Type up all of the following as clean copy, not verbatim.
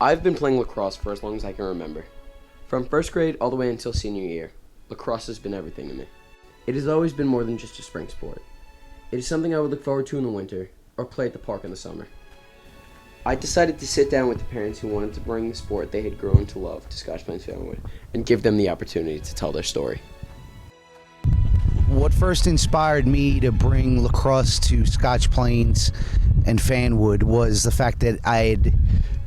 I've been playing lacrosse for as long as I can remember. From first grade all the way until senior year, lacrosse has been everything to me. It has always been more than just a spring sport. It is something I would look forward to in the winter or play at the park in the summer. I decided to sit down with the parents who wanted to bring the sport they had grown to love to Scotch Plains-Fanwood and give them the opportunity to tell their story. What first inspired me to bring lacrosse to Scotch Plains and Fanwood was the fact that I had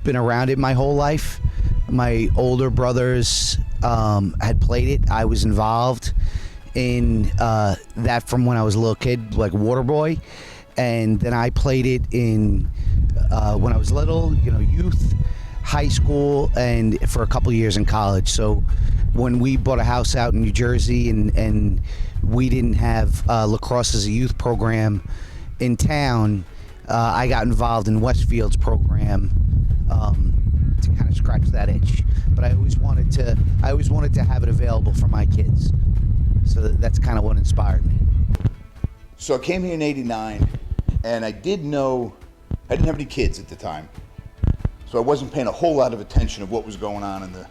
been around it my whole life. My older brothers had played it. I was involved in that from when I was a little kid, like water boy, and then I played it in when I was little, youth, high school, and for a couple years in college. So when we bought a house out in New Jersey and we didn't have lacrosse as a youth program in town, I got involved in Westfield's program to kind of scratch that itch. But I always wanted to have it available for my kids. So that's kind of what inspired me. So I came here in '89, and I didn't have any kids at the time. So I wasn't paying a whole lot of attention of what was going on in the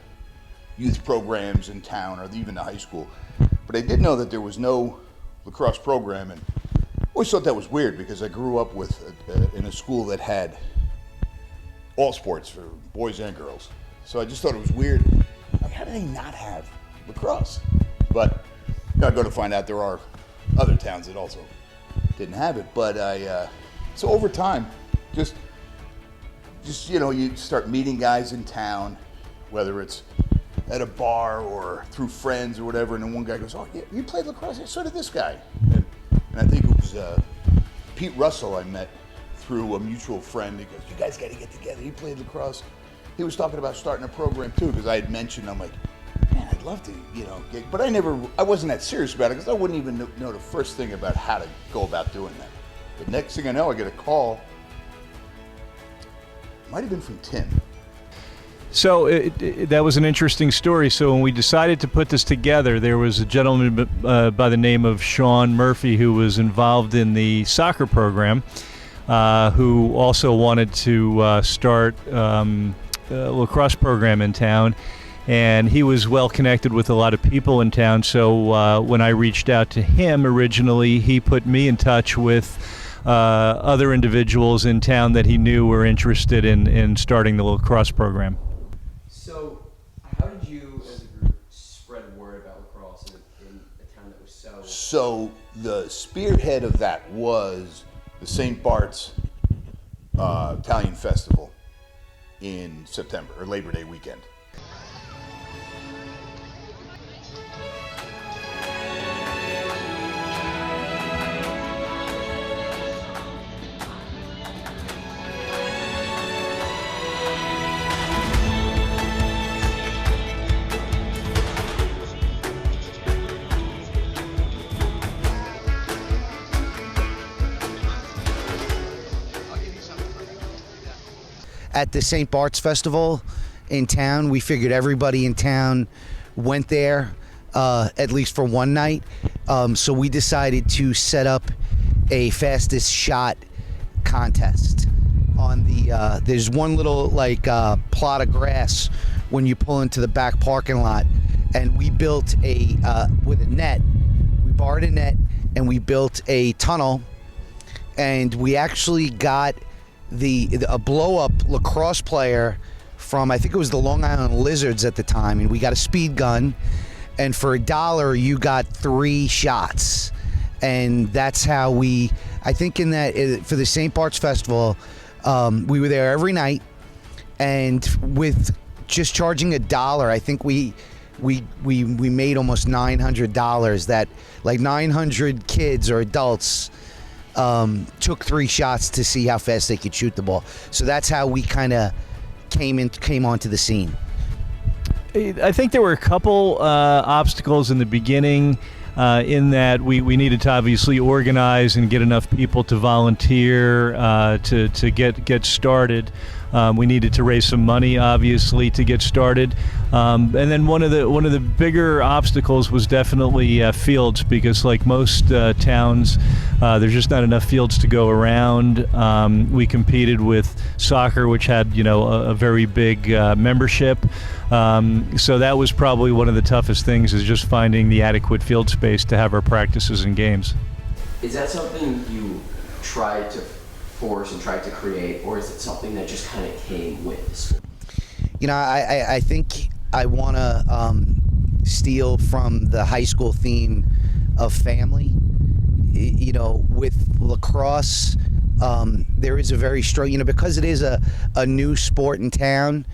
youth programs in town or even the high school. But I did know that there was no lacrosse program, and I always thought that was weird because I grew up in a school that had all sports for boys and girls. So I just thought it was weird. Like, how do they not have lacrosse? But I go to find out there are other towns that also didn't have it. But so over time, just you start meeting guys in town, whether it's at a bar or through friends or whatever, and then one guy goes, "Oh, yeah, you played lacrosse? Yeah, so did this guy." And I think it was Pete Russell I met through a mutual friend. He goes, "You guys got to get together. He played lacrosse." He was talking about starting a program too, because I had mentioned, I'm like, man, I'd love to, but I wasn't that serious about it because I wouldn't even know the first thing about how to go about doing that. But next thing I know, I get a call. Might have been from Tim. So that was an interesting story. So when we decided to put this together, there was a gentleman by the name of Sean Murphy who was involved in the soccer program, who also wanted to start a lacrosse program in town. And he was well connected with a lot of people in town. So when I reached out to him originally, he put me in touch with other individuals in town that he knew were interested in starting the lacrosse program. So how did you as a group spread word about lacrosse in a town that was so... So the spearhead of that was the St. Bart's Italian Festival in September, or Labor Day weekend. At the St. Bart's Festival in town, we figured everybody in town went there, at least for one night. So we decided to set up a fastest shot contest. On the there's one little plot of grass when you pull into the back parking lot, and we built with a net. We borrowed a net and we built a tunnel, and we actually got a blow-up lacrosse player from, I think it was the Long Island Lizards at the time, and we got a speed gun, and for $1 you got 3 shots, and that's how I think for the St. Bart's Festival, we were there every night, and with just charging $1, I think we made almost $900. That 900 kids or adults took 3 shots to see how fast they could shoot the ball. So that's how we kind of came onto the scene. I think there were a couple obstacles in the beginning, in that we needed to obviously organize and get enough people to volunteer to get started. We needed to raise some money, obviously, to get started. And then one of the bigger obstacles was definitely fields, because like most towns, there's just not enough fields to go around. We competed with soccer, which had a very big membership. So that was probably one of the toughest things, is just finding the adequate field space to have our practices and games. Is that something you tried to force and tried to create, or is it something that just kind of came with the sport? I think I want to steal from the high school theme of family. With lacrosse, there is a very strong, because it is a new sport in town,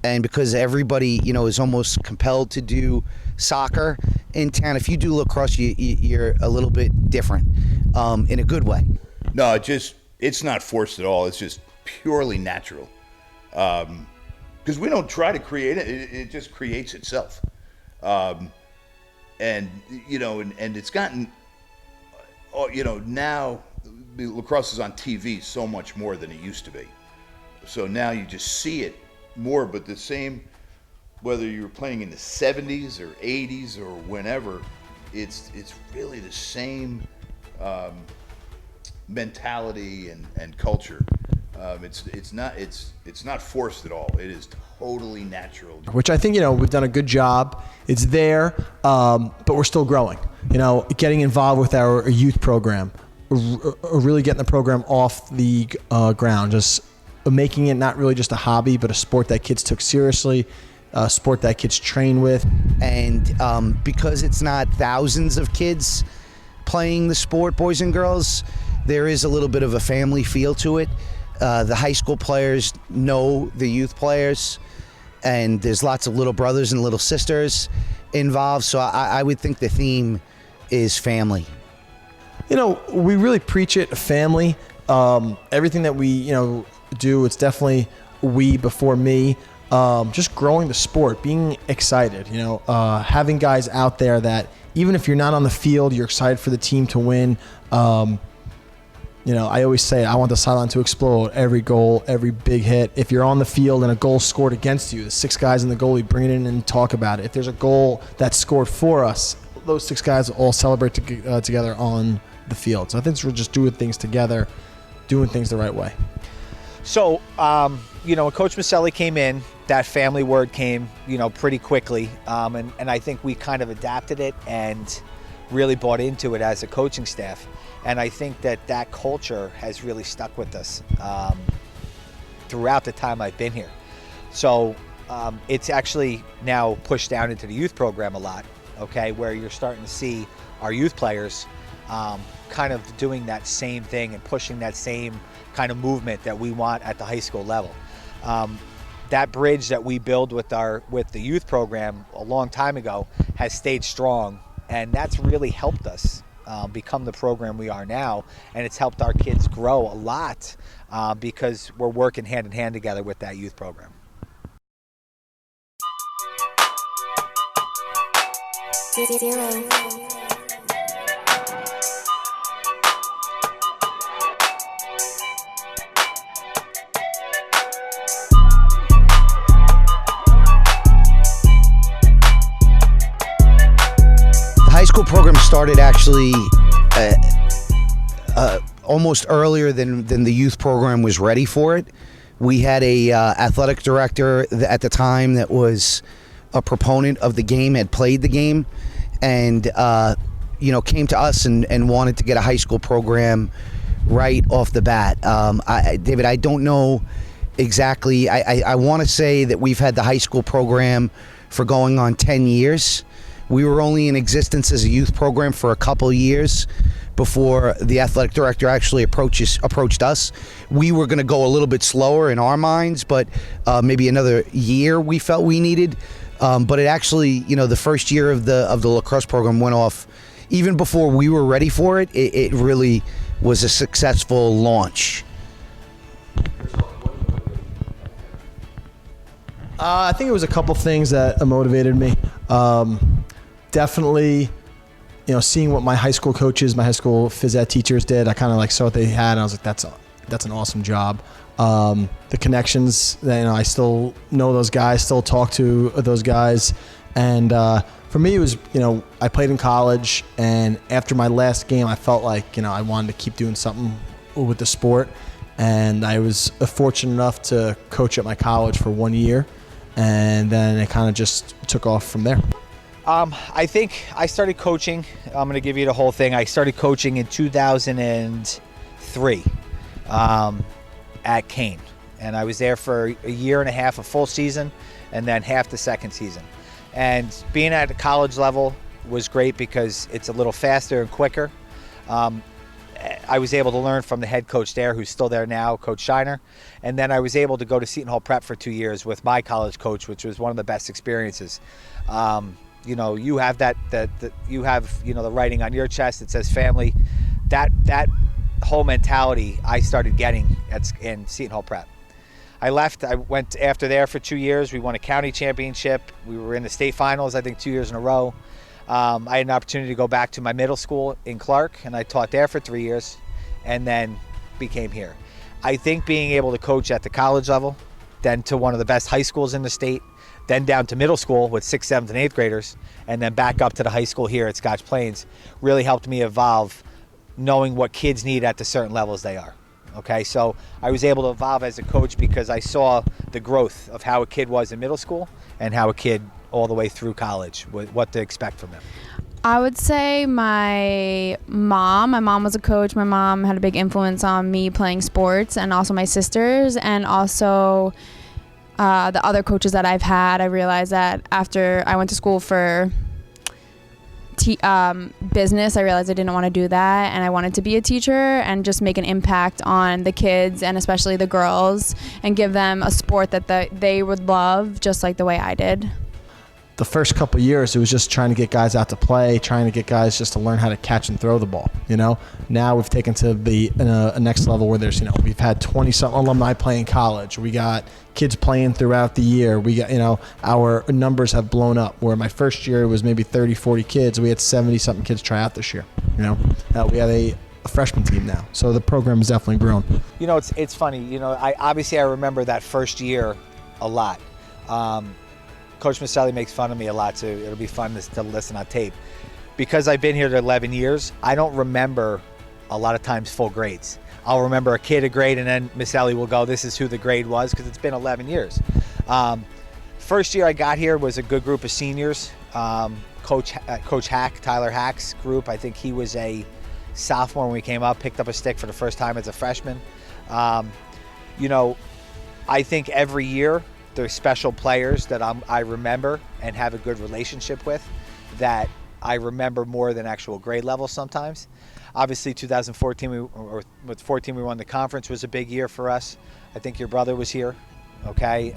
and because everybody, is almost compelled to do soccer in town. If you do lacrosse, you're a little bit different, in a good way. No, it's not forced at all. It's just purely natural. Because we don't try to create it; it just creates itself. And it's gotten, now lacrosse is on TV so much more than it used to be. So now you just see it more, but the same, whether you're playing in the 70s or 80s or whenever, it's really the same mentality and culture. It's not forced at all. It is totally natural. Which I think, we've done a good job. It's there, but we're still growing. Getting involved with our youth program, really getting the program off the ground, just making it not really just a hobby, but a sport that kids took seriously, a sport that kids train with. And because it's not thousands of kids playing the sport, boys and girls, there is a little bit of a family feel to it. The high school players know the youth players, and there's lots of little brothers and little sisters involved. So I would think the theme is family. We really preach it, family. Everything that we, do, it's definitely we before me. Just growing the sport, being excited, having guys out there that even if you're not on the field, you're excited for the team to win. I always say I want the sideline to explode. Every goal, every big hit. If you're on the field and a goal scored against you, the 6 guys in the goal, we bring it in and talk about it. If there's a goal that's scored for us, those 6 guys all celebrate together on the field. So I think we're just doing things together, doing things the right way. So, when Coach Maselli came in, that family word came, pretty quickly. And I think we kind of adapted it and really bought into it as a coaching staff. And I think that culture has really stuck with us throughout the time I've been here. So it's actually now pushed down into the youth program a lot, okay, where you're starting to see our youth players kind of doing that same thing and pushing that same kind of movement that we want at the high school level. That bridge that we build with the youth program a long time ago has stayed strong, and that's really helped us become the program we are now, and it's helped our kids grow a lot because we're working hand in hand together with that youth program. High school program started actually almost earlier than the youth program was ready for it. We had a athletic director at the time that was a proponent of the game, had played the game, and came to us and wanted to get a high school program right off the bat. David, I don't know exactly. I want to say that we've had the high school program for going on 10 years. We were only in existence as a youth program for a couple of years before the athletic director actually approached us. We were going to go a little bit slower in our minds, but maybe another year we felt we needed. But it actually, the first year of the lacrosse program went off even before we were ready for it. It really was a successful launch. I think it was a couple things that motivated me. Definitely, seeing what my high school coaches, my high school phys ed teachers did, I kind of saw what they had, and I was like, that's an awesome job. The connections, I still know those guys, still talk to those guys. And for me, it was, I played in college, and after my last game, I felt like, I wanted to keep doing something with the sport. And I was fortunate enough to coach at my college for 1 year, and then it kind of just took off from there. I think I started coaching. I'm going to give you the whole thing. I started coaching in 2003 at Kane, and I was there for a year and a half, a full season, and then half the second season. And being at a college level was great because it's a little faster and quicker. I was able to learn from the head coach there, who's still there now, Coach Shiner. And then I was able to go to Seton Hall Prep for 2 years with my college coach, which was one of the best experiences. You have you have the writing on your chest that says family. That whole mentality I started getting in Seton Hall Prep. I left. I went after there for 2 years. We won a county championship. We were in the state finals, I think, 2 years in a row. I had an opportunity to go back to my middle school in Clark, and I taught there for 3 years, and then became here. I think being able to coach at the college level, then to one of the best high schools in the state, then down to middle school with 6th, 7th, and 8th graders, and then back up to the high school here at Scotch Plains, really helped me evolve, knowing what kids need at the certain levels they are. Okay, so I was able to evolve as a coach because I saw the growth of how a kid was in middle school and how a kid all the way through college, what to expect from them. I would say my mom was a coach. My mom had a big influence on me playing sports, and also my sisters, and also the other coaches that I've had. I realized that after I went to school for business, I realized I didn't want to do that, and I wanted to be a teacher and just make an impact on the kids, and especially the girls, and give them a sport that they would love just like the way I did. The first couple of years, it was just trying to get guys out to play, trying to get guys just to learn how to catch and throw the ball. Now we've taken to the a next level where there's, we've had 20-something alumni playing college. We got kids playing throughout the year. We got, our numbers have blown up. Where my first year was maybe 30, 40 kids. We had 70-something kids try out this year. We have a freshman team now. So the program has definitely grown. It's funny. I remember that first year a lot. Coach Maselli makes fun of me a lot, so it'll be fun to listen on tape. Because I've been here for 11 years, I don't remember a lot of times full grades. I'll remember a kid a grade, and then Maselli will go, this is who the grade was, because it's been 11 years. First year I got here was a good group of seniors. Coach Hack, Tyler Hack's group, I think he was a sophomore when we came up, picked up a stick for the first time as a freshman. I think every year, there's special players that I remember and have a good relationship with that I remember more than actual grade level sometimes. Obviously, 2014, we won the conference, was a big year for us. I think your brother was here, okay?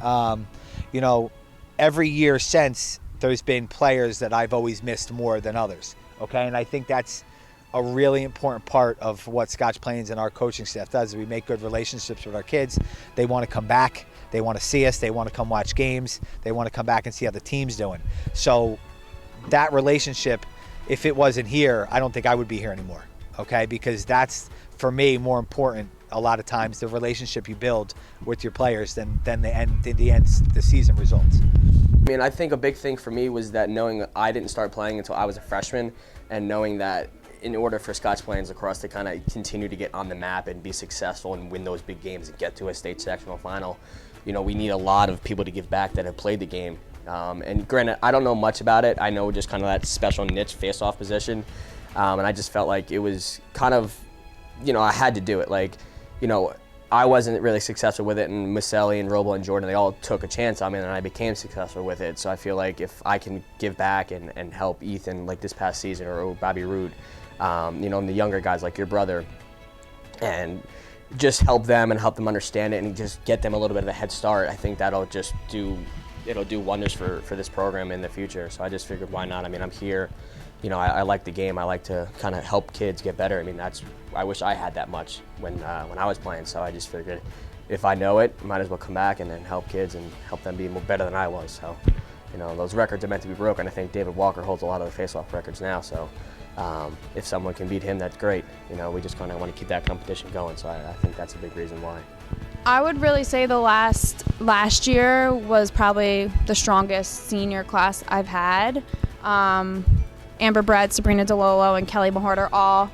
Every year since, there's been players that I've always missed more than others, okay? And I think that's a really important part of what Scotch Plains and our coaching staff does. We make good relationships with our kids. They want to come back. They want to see us. They want to come watch games. They want to come back and see how the team's doing. So that relationship, if it wasn't here, I don't think I would be here anymore, okay? Because that's, for me, more important a lot of times, the relationship you build with your players than the season results. I think a big thing for me was that knowing I didn't start playing until I was a freshman, and knowing that in order for Scotch Plains Lacrosse to kind of continue to get on the map and be successful and win those big games and get to a state sectional final, we need a lot of people to give back that have played the game. And granted, I don't know much about it. I know just kind of that special niche face-off position. And I just felt like it was kind of, I had to do it. I wasn't really successful with it, and Maselli and Roble and Jordan, they all took a chance on me, and I became successful with it. So I feel like if I can give back and help Ethan, like this past season, or Bobby Roode, and the younger guys like your brother, and just help them and help them understand it and just get them a little bit of a head start, I think that'll just do wonders for this program in the future. So I just figured, why not? I'm here. I like the game. I like to kind of help kids get better. I wish I had that much when I was playing. So I just figured, if I know it, might as well come back and then help kids and help them be better than I was. So, those records are meant to be broken. I think David Walker holds a lot of the face-off records now. So, if someone can beat him, that's great. You know, we just kind of want to keep that competition going. So I think that's a big reason why. I would really say the last year was probably the strongest senior class I've had. Amber Brett, Sabrina DeLolo, and Kelly Mahart are all.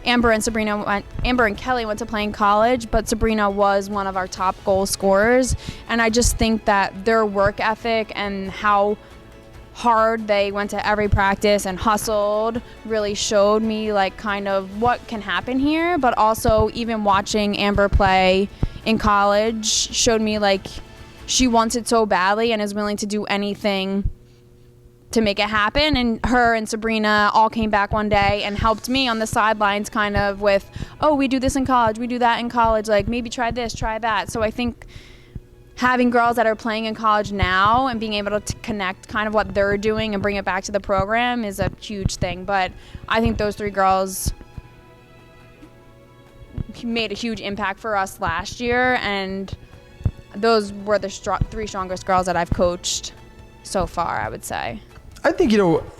Amber and Kelly went to playing college, but Sabrina was one of our top goal scorers. And I just think that their work ethic and how hard they went to every practice and hustled really showed me like kind of what can happen here. But also even watching Amber play in college showed me like she wants it so badly and is willing to do anything to make it happen. And her and Sabrina all came back one day and helped me on the sidelines kind of with, oh, we do this in college, we do that in college, like maybe try this, try that. So I think having girls that are playing in college now and being able to connect kind of what they're doing and bring it back to the program is a huge thing. But I think those three girls made a huge impact for us last year, and those were the three strongest girls that I've coached so far, I would say. I think,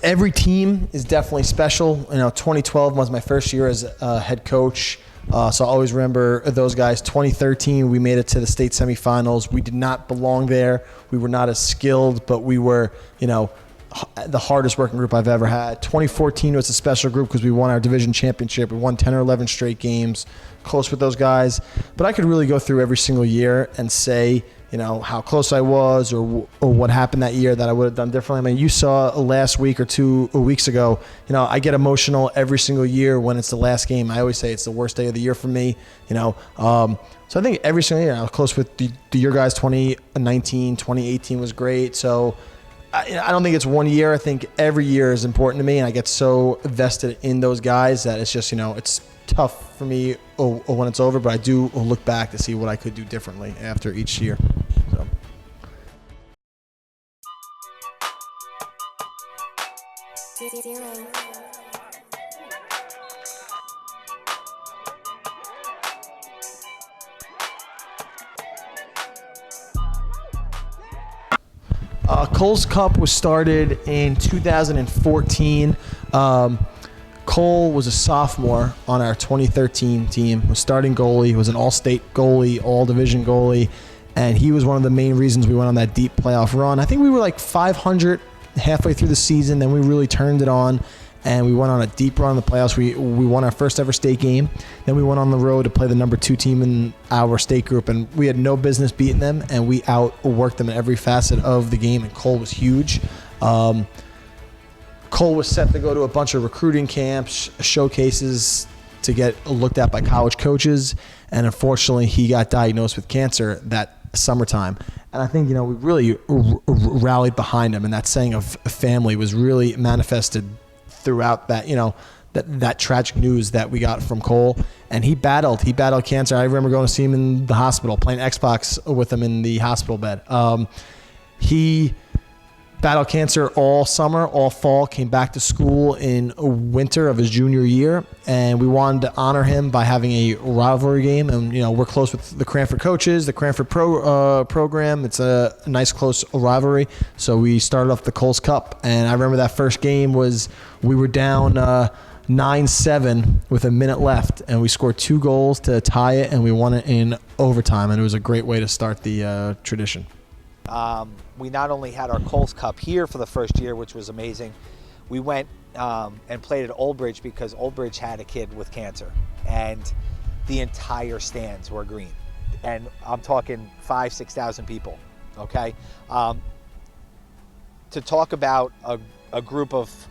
every team is definitely special. 2012 was my first year as a head coach. So I always remember those guys. 2013, we made it to the state semifinals. We did not belong there. We were not as skilled, but we were, the hardest working group I've ever had. 2014 was a special group because we won our division championship. We won 10 or 11 straight games, close with those guys. But I could really go through every single year and say, how close I was or what happened that year that I would have done differently. I mean, you saw last week or 2 weeks ago, I get emotional every single year when it's the last game. I always say it's the worst day of the year for me, So I think every single year I was close with your guys. 2019, 2018 was great. So I don't think it's one year. I think every year is important to me, and I get so vested in those guys that it's just, it's tough for me when it's over, but I do look back to see what I could do differently after each year. So. Cole's Cup was started in 2014. Cole was a sophomore on our 2013 team, was starting goalie, was an all-state goalie, all-division goalie, and he was one of the main reasons we went on that deep playoff run. I think we were like 500 halfway through the season, then we really turned it on, and we went on a deep run in the playoffs. We won our first ever state game. Then we went on the road to play the number 2 team in our state group, and we had no business beating them, and we outworked them in every facet of the game, and Cole was huge. Cole was set to go to a bunch of recruiting camps, showcases to get looked at by college coaches, and unfortunately he got diagnosed with cancer that summertime. And I think, we really rallied behind him, and that saying of family was really manifested throughout that, that tragic news that we got from Cole. And he battled cancer. I remember going to see him in the hospital, playing Xbox with him in the hospital bed. He battled cancer all summer, all fall, came back to school in winter of his junior year, and we wanted to honor him by having a rivalry game. And, we're close with the Cranford coaches, the Cranford program. It's a nice, close rivalry. So we started off the Coles Cup, and I remember that first game we were down 9-7 with a minute left, and we scored 2 goals to tie it, and we won it in overtime, and it was a great way to start the tradition. We not only had our Coles Cup here for the first year, which was amazing, we went and played at Old Bridge because Old Bridge had a kid with cancer, and the entire stands were green. And I'm talking 5,000-6,000 people, okay? To talk about a group of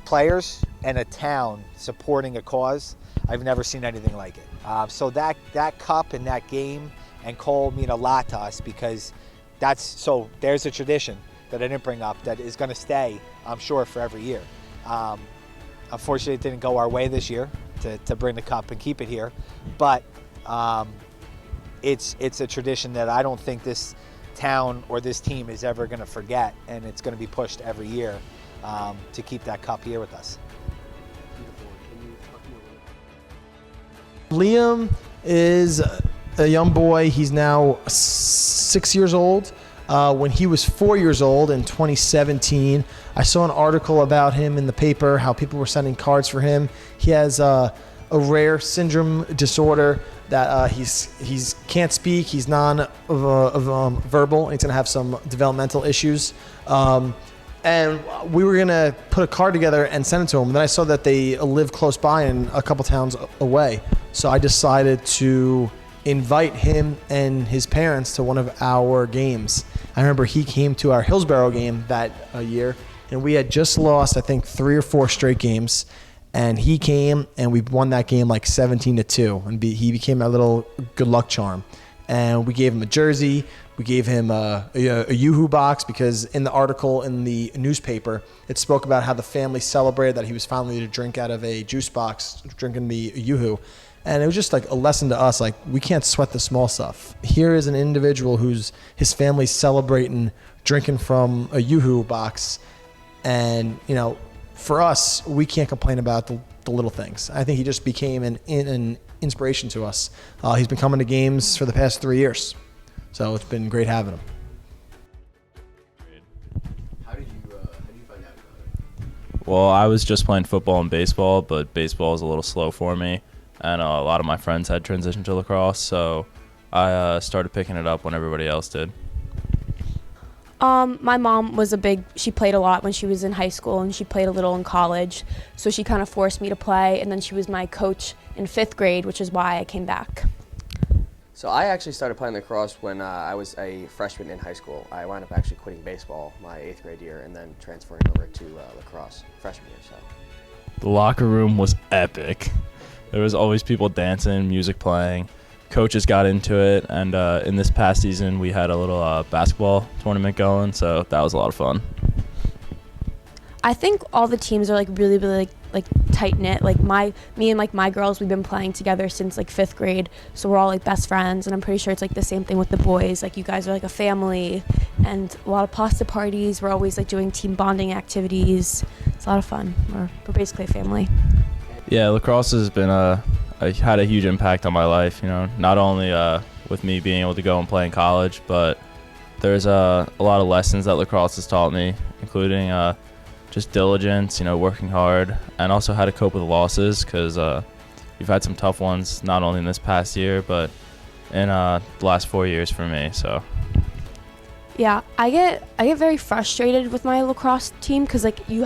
players and a town supporting a cause, I've never seen anything like it. So that cup and that game and Cole mean a lot to us because there's a tradition that I didn't bring up that is going to stay, I'm sure, for every year. Unfortunately, it didn't go our way this year to bring the cup and keep it here, but it's a tradition that I don't think this town or this team is ever going to forget, and it's going to be pushed every year to keep that cup here with us. Liam is a young boy. He's now 6 years old. When he was 4 years old in 2017, I saw an article about him in the paper, how people were sending cards for him. He has a rare syndrome disorder that he's can't speak. He's non-verbal. He's going to have some developmental issues. And we were going to put a card together and send it to him. And then I saw that they live close by and a couple towns away. So I decided to invite him and his parents to one of our games. I remember he came to our Hillsborough game that year, and we had just lost, I think, 3 or 4 straight games. And he came, and we won that game like 17-2, and he became a little good luck charm. And we gave him a jersey. We gave him a Yoo-Hoo box, because in the article in the newspaper, it spoke about how the family celebrated that he was finally to drink out of a juice box, drinking the Yoo-Hoo. And it was just like a lesson to us, like, we can't sweat the small stuff. Here is an individual who's his family's celebrating drinking from a Yoo-Hoo box. And, you know, for us, we can't complain about the little things. I think he just became an inspiration to us. He's been coming to games for the past 3 years. So it's been great having him. How did you find out about it? Well, I was just playing football and baseball, but baseball is a little slow for me. And a lot of my friends had transitioned to lacrosse, so I started picking it up when everybody else did. My mom was she played a lot when she was in high school, and she played a little in college. So she kind of forced me to play, and then she was my coach in 5th grade, which is why I came back. So I actually started playing lacrosse when I was a freshman in high school. I wound up actually quitting baseball my 8th grade year and then transferring over to lacrosse freshman year. So The locker room was epic. There was always people dancing, music playing. Coaches got into it, and in this past season, we had a little basketball tournament going, so that was a lot of fun. I think all the teams are like really like tight knit. Like me and like my girls, we've been playing together since like 5th grade, so we're all like best friends. And I'm pretty sure it's like the same thing with the boys. Like, you guys are like a family, and a lot of pasta parties. We're always like doing team bonding activities. It's a lot of fun. We're basically a family. Yeah, lacrosse has been had a huge impact on my life. You know, not only with me being able to go and play in college, but there's a lot of lessons that lacrosse has taught me, including just diligence, you know, working hard, and also how to cope with losses, because we've had some tough ones, not only in this past year, but in the last 4 years for me. So Yeah, I get very frustrated with my lacrosse team, because like you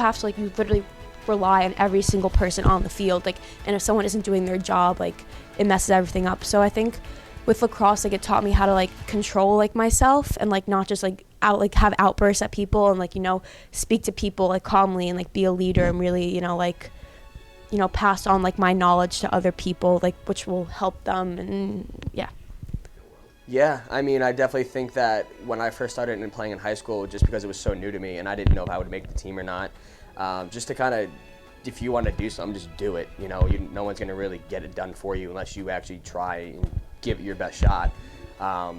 literally rely on every single person on the field, like, and if someone isn't doing their job, like, it messes everything up. So I think with lacrosse, like, it taught me how to like control like myself, and like not just like have outbursts at people, and like, you know, speak to people like calmly, and like be a leader, and really, you know, pass on like my knowledge to other people, like, which will help them. And yeah, I mean, I definitely think that when I first started playing in high school, just because it was so new to me and I didn't know if I would make the team or not, just to kind of, if you want to do something, just do it. You know, no one's going to really get it done for you unless you actually try and give it your best shot.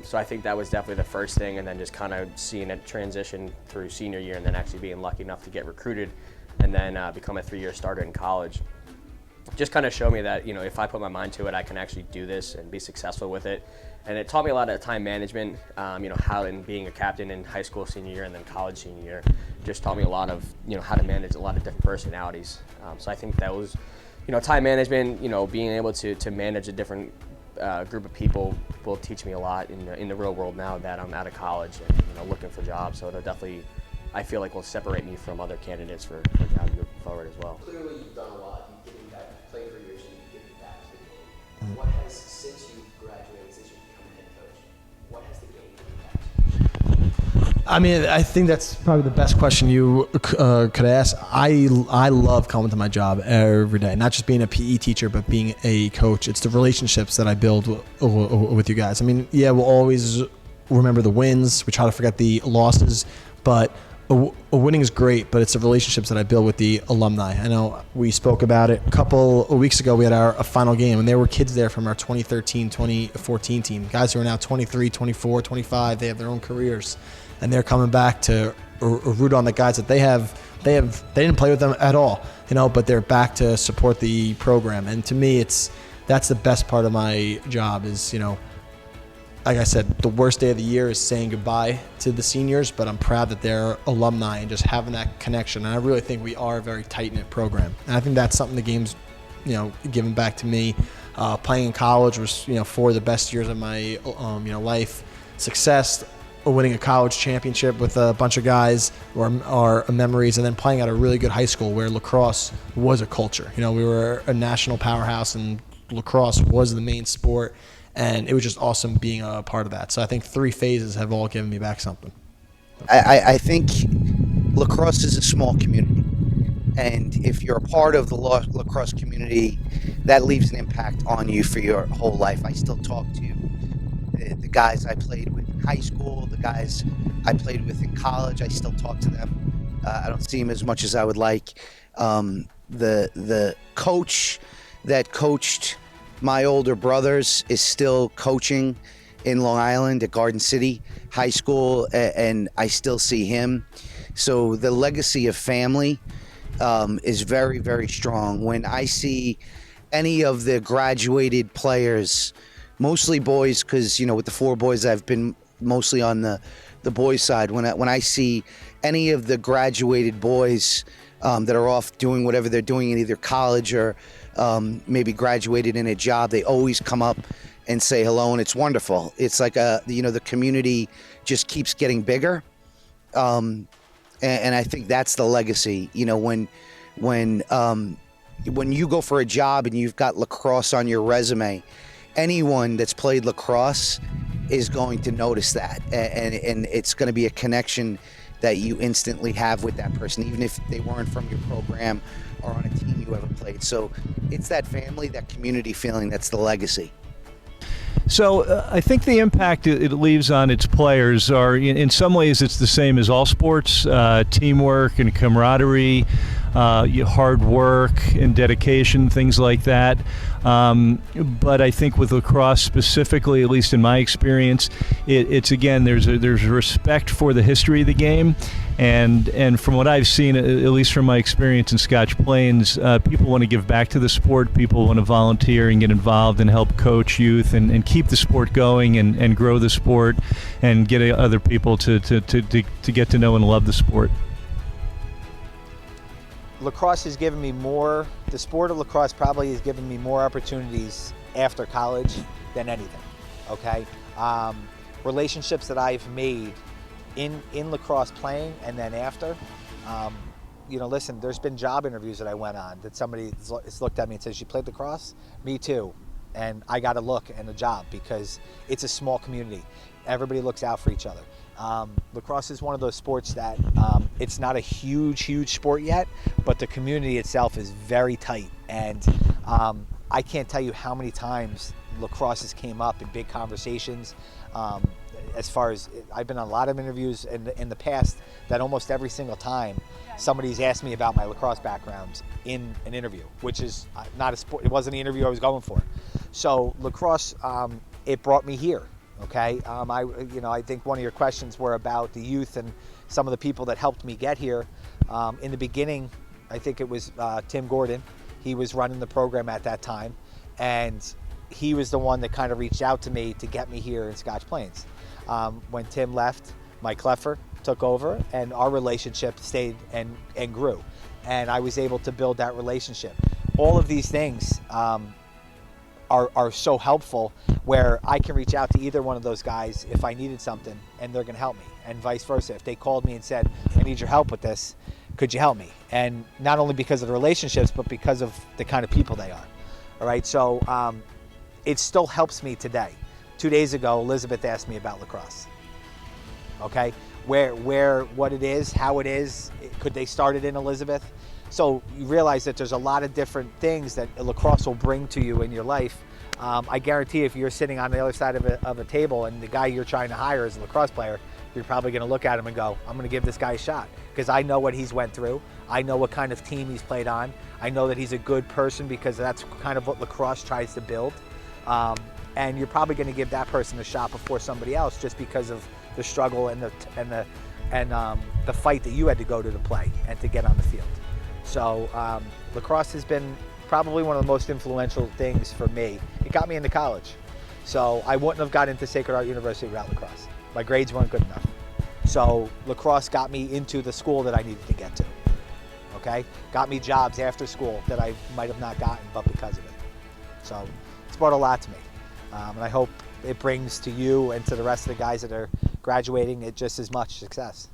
So I think that was definitely the first thing, and then just kind of seeing it transition through senior year, and then actually being lucky enough to get recruited and then become a 3-year starter in college. Just kind of showed me that, you know, if I put my mind to it, I can actually do this and be successful with it. And it taught me a lot of time management, you know, how in being a captain in high school senior year and then college senior year, just taught me a lot of, you know, how to manage a lot of different personalities. So I think that was, you know, time management, you know, being able to manage a different group of people will teach me a lot in the real world now that I'm out of college and, you know, looking for jobs. So it'll definitely, I feel like, will separate me from other candidates for jobs moving forward as well. Clearly, you've done a lot. You've given back, playing for years, and you've given back to the game. What has, since you've graduated, since you've become a head coach, what has the game given back? I mean, I think that's probably the best question you could ask. I love coming to my job every day, not just being a PE teacher, but being a coach. It's the relationships that I build with you guys. I mean, yeah, we'll always remember the wins. We try to forget the losses, but winning is great, but it's the relationships that I build with the alumni. I know we spoke about it a couple of weeks ago. We had our final game, and there were kids there from our 2013, 2014 team, guys who are now 23, 24, 25. They have their own careers, and they're coming back to root on the guys that they didn't play with them at all, you know, but they're back to support the program. And to me, that's the best part of my job is, you know, like I said, the worst day of the year is saying goodbye to the seniors, but I'm proud that they're alumni and just having that connection. And I really think we are a very tight-knit program. And I think that's something the game's, given back to me. Playing in college was, 4 of the best years of my, life. Success, winning a college championship with a bunch of guys are memories, and then playing at a really good high school where lacrosse was a culture. We were a national powerhouse, and lacrosse was the main sport. And it was just awesome being a part of that. So I think 3 phases have all given me back something. I think lacrosse is a small community. And if you're a part of the lacrosse community, that leaves an impact on you for your whole life. I still talk to the guys I played with in high school, the guys I played with in college. I still talk to them. I don't see them as much as I would like. The coach that coached my older brothers is still coaching in Long Island at Garden City High School, and I still see him. So the legacy of family is very, very strong. When I see any of the graduated players, mostly boys, because, with the 4 boys, I've been mostly on the boys' side. When I see any of the graduated boys that are off doing whatever they're doing in either college or maybe graduated in a job, they always come up and say hello, and it's wonderful. It's like the community just keeps getting bigger, and I think that's the legacy. When you go for a job and you've got lacrosse on your resume, anyone that's played lacrosse is going to notice that, and it's going to be a connection that you instantly have with that person, even if they weren't from your program or on a team you ever played. So it's that family, that community feeling that's the legacy. So I think the impact it leaves on its players are, in some ways, it's the same as all sports: teamwork and camaraderie, hard work and dedication, things like that. But I think with lacrosse specifically, at least in my experience, it's again, there's respect for the history of the game, and from what I've seen, at least from my experience in Scotch Plains, people want to give back to the sport. People want to volunteer and get involved and help coach youth and keep the sport going and grow the sport and get other people to get to know and love the sport. Lacrosse has given me more, the sport of lacrosse probably has given me more opportunities after college than anything, okay? Relationships that I've made in lacrosse playing and then after, listen, there's been job interviews that I went on that somebody has looked at me and says, "You played lacrosse?" Me too. And I got a look and a job because it's a small community. Everybody looks out for each other. Lacrosse is one of those sports that it's not a huge sport yet, but the community itself is very tight. And I can't tell you how many times lacrosse has came up in big conversations. As far as I've been on a lot of interviews in the past, that almost every single time somebody's asked me about my lacrosse background in an interview, which is not a sport. It wasn't the interview I was going for. So lacrosse, it brought me here. Okay, I think one of your questions were about the youth and some of the people that helped me get here. In the beginning, I think it was Tim Gordon. He was running the program at that time, and he was the one that kind of reached out to me to get me here in Scotch Plains. When Tim left, Mike Leffer took over, and our relationship stayed and grew, and I was able to build that relationship. All of these things are so helpful, where I can reach out to either one of those guys if I needed something, and they're going to help me, and vice versa. If they called me and said, "I need your help with this, could you help me?" And not only because of the relationships, but because of the kind of people they are. All right, so it still helps me today. 2 days ago, Elizabeth asked me about lacrosse. Okay, what it is, how it is, could they start it in Elizabeth? So you realize that there's a lot of different things that lacrosse will bring to you in your life. I guarantee if you're sitting on the other side of a table and the guy you're trying to hire is a lacrosse player, you're probably going to look at him and go, "I'm going to give this guy a shot," because I know what he's went through. I know what kind of team he's played on. I know that he's a good person, because that's kind of what lacrosse tries to build. And you're probably going to give that person a shot before somebody else, just because of the struggle and the fight that you had to go to play and to get on the field. So lacrosse has been probably one of the most influential things for me. It got me into college. So I wouldn't have got into Sacred Heart University without lacrosse. My grades weren't good enough. So lacrosse got me into the school that I needed to get to. Okay? Got me jobs after school that I might have not gotten, but because of it. So it's brought a lot to me. And I hope it brings to you and to the rest of the guys that are graduating it just as much success.